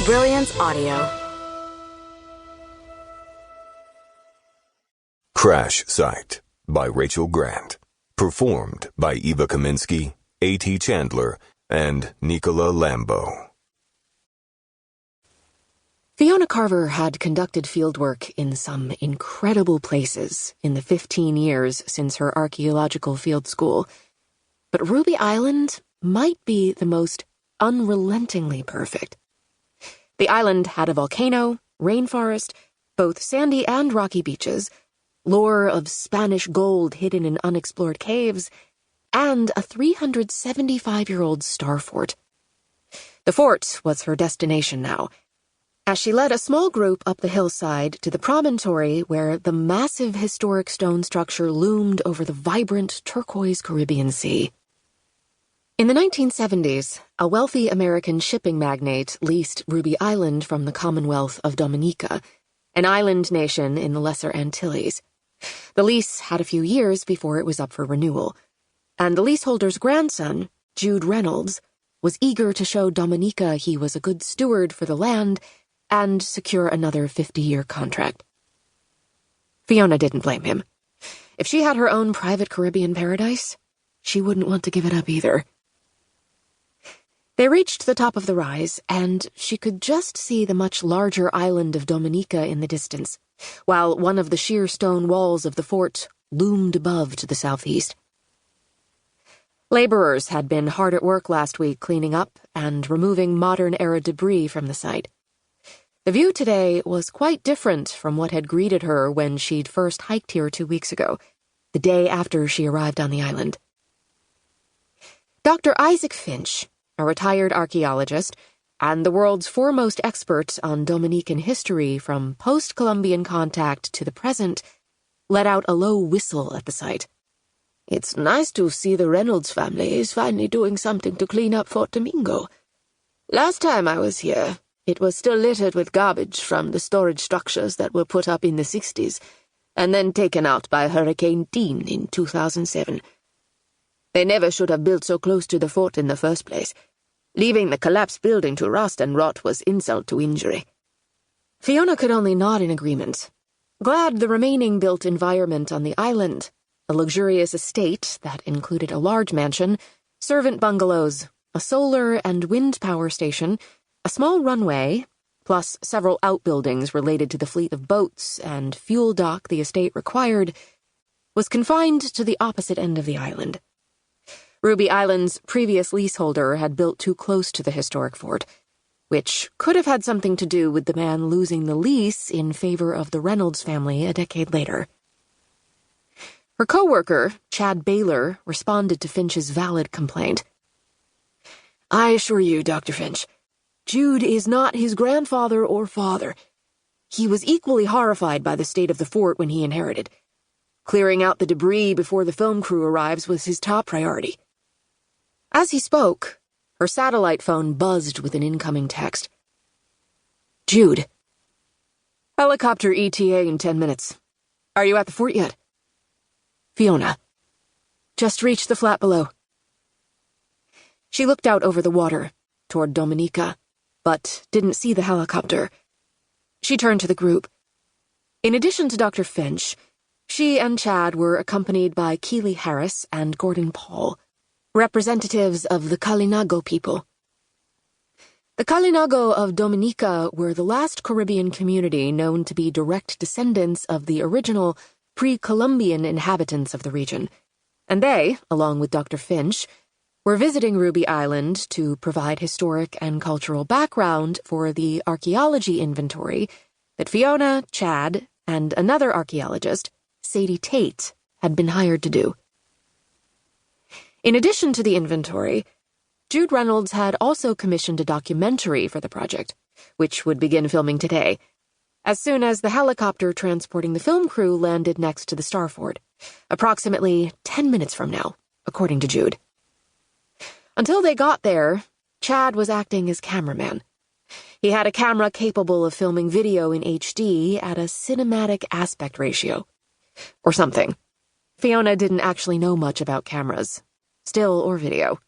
Brilliance Audio. Crash Site by Rachel Grant. Performed by Eva Kaminsky, A.T. Chandler, and Nicola Lambo. Fiona Carver had conducted fieldwork in some incredible places in the 15 years since her archaeological field school, but Ruby Island might be the most unrelentingly perfect. The island had a volcano, rainforest, both sandy and rocky beaches, lore of Spanish gold hidden in unexplored caves, and a 375-year-old star fort. The fort was her destination now, as she led a small group up the hillside to the promontory where the massive historic stone structure loomed over the vibrant turquoise Caribbean Sea. In the 1970s, a wealthy American shipping magnate leased Ruby Island from the Commonwealth of Dominica, an island nation in the Lesser Antilles. The lease had a few years before it was up for renewal, and the leaseholder's grandson, Jude Reynolds, was eager to show Dominica he was a good steward for the land and secure another 50-year contract. Fiona didn't blame him. If she had her own private Caribbean paradise, she wouldn't want to give it up either. They reached the top of the rise, and she could just see the much larger island of Dominica in the distance, while one of the sheer stone walls of the fort loomed above to the southeast. Laborers had been hard at work last week cleaning up and removing modern-era debris from the site. The view today was quite different from what had greeted her when she'd first hiked here 2 weeks ago, the day after she arrived on the island. Dr. Isaac Finch, a retired archaeologist, and the world's foremost expert on Dominican history from post-Columbian contact to the present, let out a low whistle at the site. "It's nice to see the Reynolds family is finally doing something to clean up Fort Domingo. Last time I was here, it was still littered with garbage from the storage structures that were put up in the 60s, and then taken out by Hurricane Dean in 2007. They never should have built so close to the fort in the first place. Leaving the collapsed building to rust and rot was insult to injury." Fiona could only nod in agreement, glad the remaining built environment on the island, a luxurious estate that included a large mansion, servant bungalows, a solar and wind power station, a small runway, plus several outbuildings related to the fleet of boats and fuel dock the estate required, was confined to the opposite end of the island. Ruby Island's previous leaseholder had built too close to the historic fort, which could have had something to do with the man losing the lease in favor of the Reynolds family a decade later. Her co-worker, Chad Baylor, responded to Finch's valid complaint. "I assure you, Dr. Finch, Jude is not his grandfather or father. He was equally horrified by the state of the fort when he inherited. Clearing out the debris before the film crew arrives was his top priority." As he spoke, her satellite phone buzzed with an incoming text. "Jude. Helicopter ETA in 10 minutes. Are you at the fort yet? Fiona. Just reached the flat below." She looked out over the water, toward Dominica, but didn't see the helicopter. She turned to the group. In addition to Dr. Finch, she and Chad were accompanied by Keeley Harris and Gordon Paul, representatives of the Kalinago people. The Kalinago of Dominica were the last Caribbean community known to be direct descendants of the original pre-Columbian inhabitants of the region, and they, along with Dr. Finch, were visiting Ruby Island to provide historic and cultural background for the archaeology inventory that Fiona, Chad, and another archaeologist, Sadie Tate, had been hired to do. In addition to the inventory, Jude Reynolds had also commissioned a documentary for the project, which would begin filming today, as soon as the helicopter transporting the film crew landed next to the Star Fort, approximately 10 minutes from now, according to Jude. Until they got there, Chad was acting as cameraman. He had a camera capable of filming video in HD at a cinematic aspect ratio. Or something. Fiona didn't actually know much about cameras, still or video.